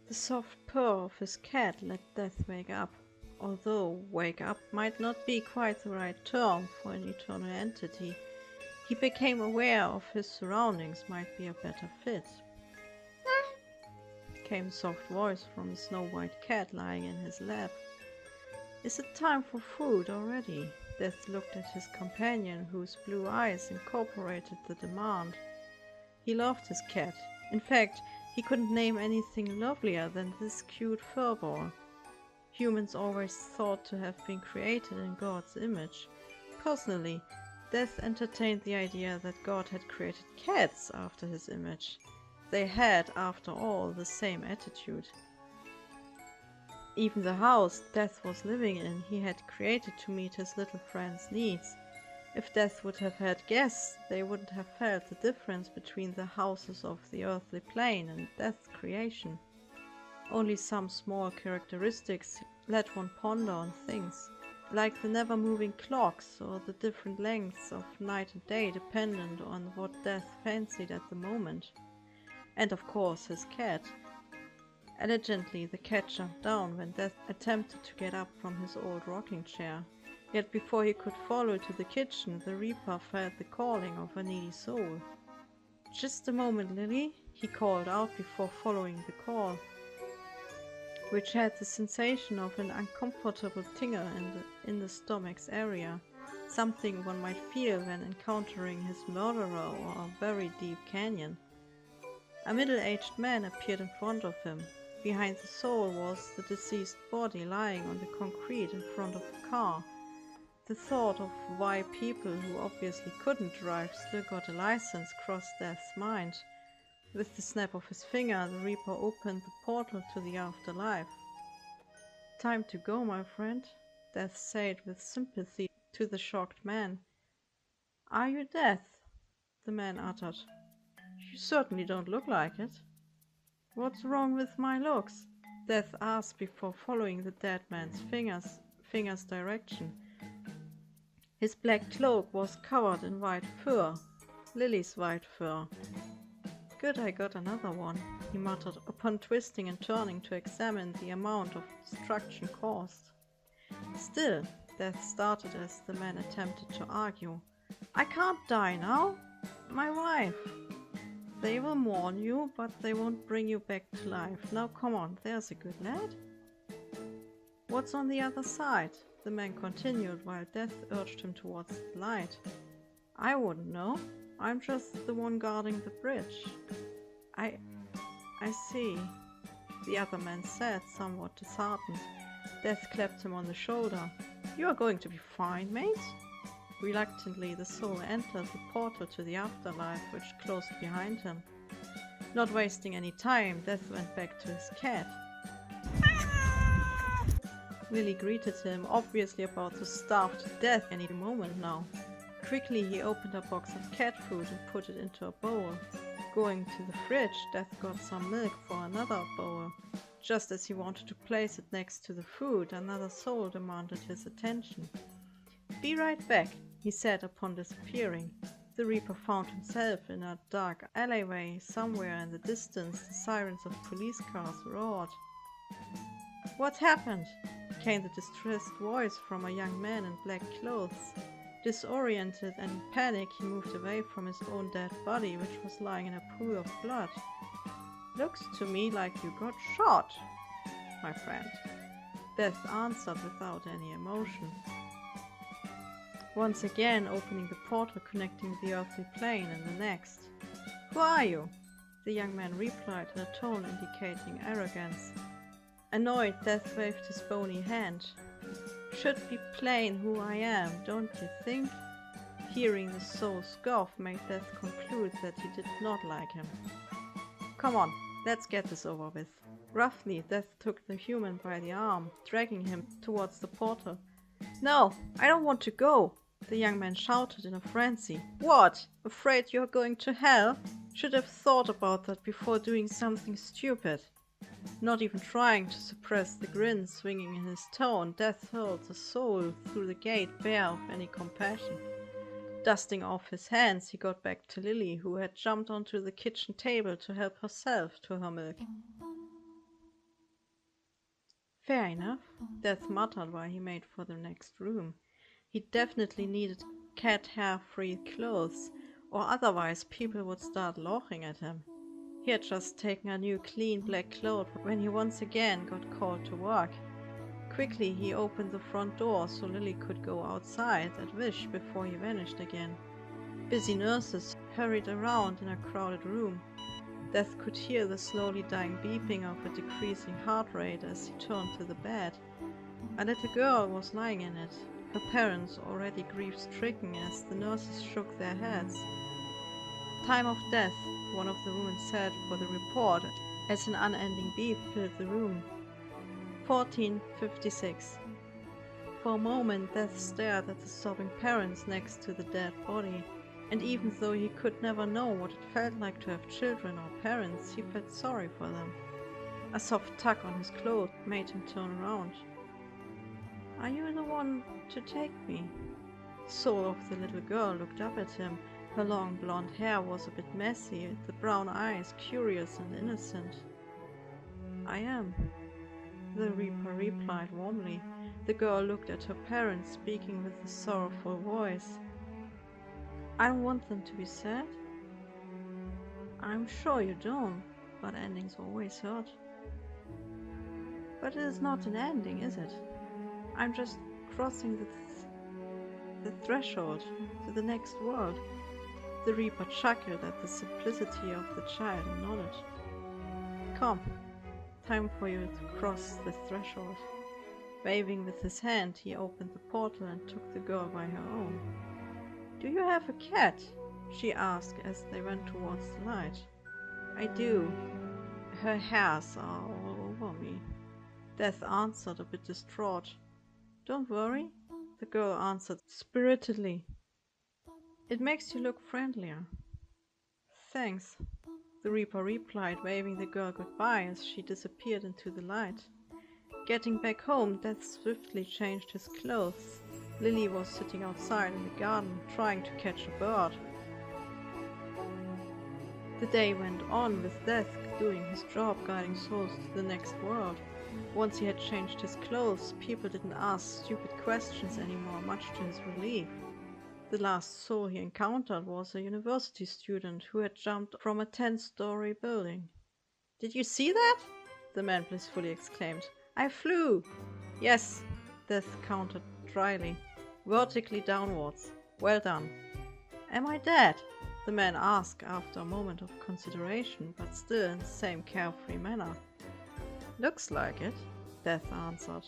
The soft purr of his cat let Death wake up, although wake up might not be quite the right term for an eternal entity. He became aware of his surroundings might be a better fit. Came a soft voice from the snow-white cat lying in his lap. Is it time for food already? Death looked at his companion, whose blue eyes incorporated the demand. He loved his cat. In fact, he couldn't name anything lovelier than this cute furball. Humans always thought to have been created in God's image. Personally, Death entertained the idea that God had created cats after his image. They had, after all, the same attitude. Even the house Death was living in he had created to meet his little friend's needs. If Death would have had guests, they wouldn't have felt the difference between the houses of the earthly plane and Death's creation. Only some small characteristics let one ponder on things, like the never-moving clocks or the different lengths of night and day dependent on what Death fancied at the moment. And of course his cat. Elegantly the cat jumped down when Death attempted to get up from his old rocking chair. Yet before he could follow to the kitchen, the Reaper felt the calling of a needy soul. "Just a moment, Lily," he called out before following the call, which had the sensation of an uncomfortable tingle in the stomach's area, something one might feel when encountering his murderer or a very deep canyon. A middle-aged man appeared in front of him. Behind the soul was the deceased body lying on the concrete in front of the car. The thought of why people who obviously couldn't drive still got a license crossed Death's mind. With the snap of his finger, the Reaper opened the portal to the afterlife. "Time to go, my friend," Death said with sympathy to the shocked man. "Are you Death?" the man uttered. "You certainly don't look like it." "What's wrong with my looks?" Death asked before following the dead man's fingers direction. His black cloak was covered in white fur, Lily's white fur. "Good, I got another one," he muttered upon twisting and turning to examine the amount of destruction caused. Still, Death started as the man attempted to argue. "I can't die now. My wife. They will mourn you, but they won't bring you back to life. Now come on, there's a good lad." "What's on the other side?" the man continued while Death urged him towards the light. "I wouldn't know. I'm just the one guarding the bridge." I see," the other man said, somewhat disheartened. Death clapped him on the shoulder. "You are going to be fine, mate." Reluctantly, the soul entered the portal to the afterlife, which closed behind him. Not wasting any time, Death went back to his cat. Lily greeted him, obviously about to starve to death any moment now. Quickly he opened a box of cat food and put it into a bowl. Going to the fridge, Death got some milk for another bowl. Just as he wanted to place it next to the food, another soul demanded his attention. "Be right back," he said upon disappearing. The Reaper found himself in a dark alleyway. Somewhere in the distance the sirens of police cars roared. "What happened?" came the distressed voice from a young man in black clothes. Disoriented and in panic, he moved away from his own dead body, which was lying in a pool of blood. "Looks to me like you got shot, my friend," Death answered without any emotion. Once again opening the portal connecting the earthly plane and the next. "Who are you?" the young man replied in a tone indicating arrogance. Annoyed, Death waved his bony hand. "Should be plain who I am, don't you think?" Hearing the soul scoff made Death conclude that he did not like him. "Come on, let's get this over with." Roughly, Death took the human by the arm, dragging him towards the portal. "No, I don't want to go!" the young man shouted in a frenzy. "What? Afraid you're going to hell? Should have thought about that before doing something stupid." Not even trying to suppress the grin swinging in his tone, Death hurled the soul through the gate bare of any compassion. Dusting off his hands, he got back to Lily, who had jumped onto the kitchen table to help herself to her milk. Fair enough, Death muttered while he made for the next room. He definitely needed cat hair-free clothes, or otherwise people would start laughing at him. He had just taken a new clean black cloth when he once again got called to work. Quickly he opened the front door so Lily could go outside at wish before he vanished again. Busy nurses hurried around in a crowded room. Death could hear the slowly dying beeping of a decreasing heart rate as he turned to the bed. A little girl was lying in it, her parents already grief-stricken as the nurses shook their heads. Time of death, one of the women said for the report as an unending beep filled the room. 14:56. For a moment Death stared at the sobbing parents next to the dead body, and even though he could never know what it felt like to have children or parents, he felt sorry for them. A soft tug on his clothes made him turn around. "Are you the one to take me?" The soul of the little girl looked up at him. Her long blonde hair was a bit messy, the brown eyes curious and innocent. "I am," the Reaper replied warmly. The girl looked at her parents, speaking with a sorrowful voice. "I don't want them to be sad." "I'm sure you don't, but endings always hurt." "But it is not an ending, is it? I'm just crossing the threshold to the next world." The Reaper chuckled at the simplicity of the child and nodded. "Come, time for you to cross the threshold." Waving with his hand, he opened the portal and took the girl by her own. "Do you have a cat?" she asked as they went towards the light. "I do. Her hairs are all over me," Death answered, a bit distraught. "Don't worry," the girl answered spiritedly. "It makes you look friendlier." "Thanks," the Reaper replied, waving the girl goodbye as she disappeared into the light. Getting back home, Death swiftly changed his clothes. Lily was sitting outside in the garden, trying to catch a bird. The day went on with Death doing his job guiding souls to the next world. Once he had changed his clothes, people didn't ask stupid questions anymore, much to his relief. The last soul he encountered was a university student who had jumped from a 10-story building. "Did you see that?" the man blissfully exclaimed. "I flew!" "Yes," Death countered dryly. "Vertically downwards. Well done." "Am I dead?" the man asked after a moment of consideration, but still in the same carefree manner. "Looks like it," Death answered.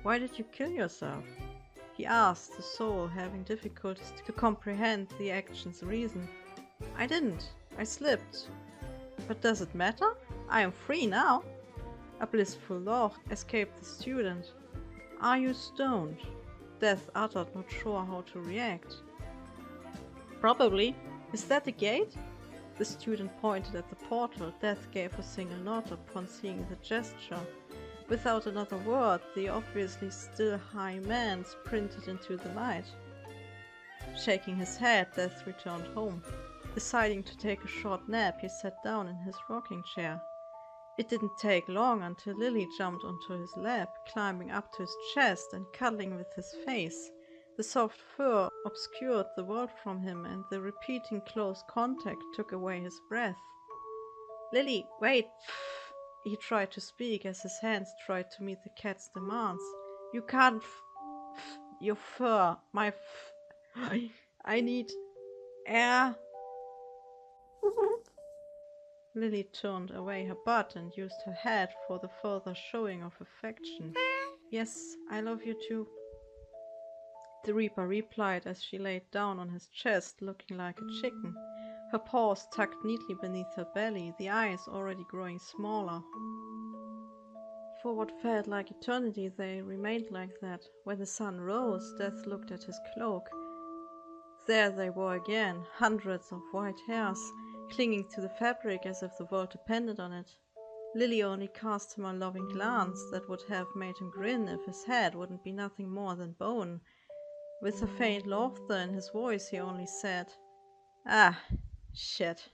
"Why did you kill yourself?" he asked, the soul having difficulties to comprehend the action's reason. "I didn't. I slipped." "But does it matter? I am free now." A blissful laugh escaped the student. "Are you stoned?" Death uttered, not sure how to react. "Probably. Is that the gate?" The student pointed at the portal. Death gave a single nod upon seeing the gesture. Without another word, the obviously still high man sprinted into the light. Shaking his head, Death returned home. Deciding to take a short nap, he sat down in his rocking chair. It didn't take long until Lily jumped onto his lap, climbing up to his chest and cuddling with his face. The soft fur obscured the world from him, and the repeating close contact took away his breath. "Lily, wait!" He tried to speak as his hands tried to meet the cat's demands. "You can't your fur, my I need air." Lily turned away her butt and used her head for the further showing of affection. "Yes, I love you too," the Reaper replied as she laid down on his chest, looking like a chicken. Her paws tucked neatly beneath her belly, the eyes already growing smaller. For what felt like eternity, they remained like that. When the sun rose, Death looked at his cloak. There they were again, hundreds of white hairs, clinging to the fabric as if the world depended on it. Lily only cast him a loving glance that would have made him grin if his head wouldn't be nothing more than bone. With a faint laughter in his voice, he only said, "Ah, shit."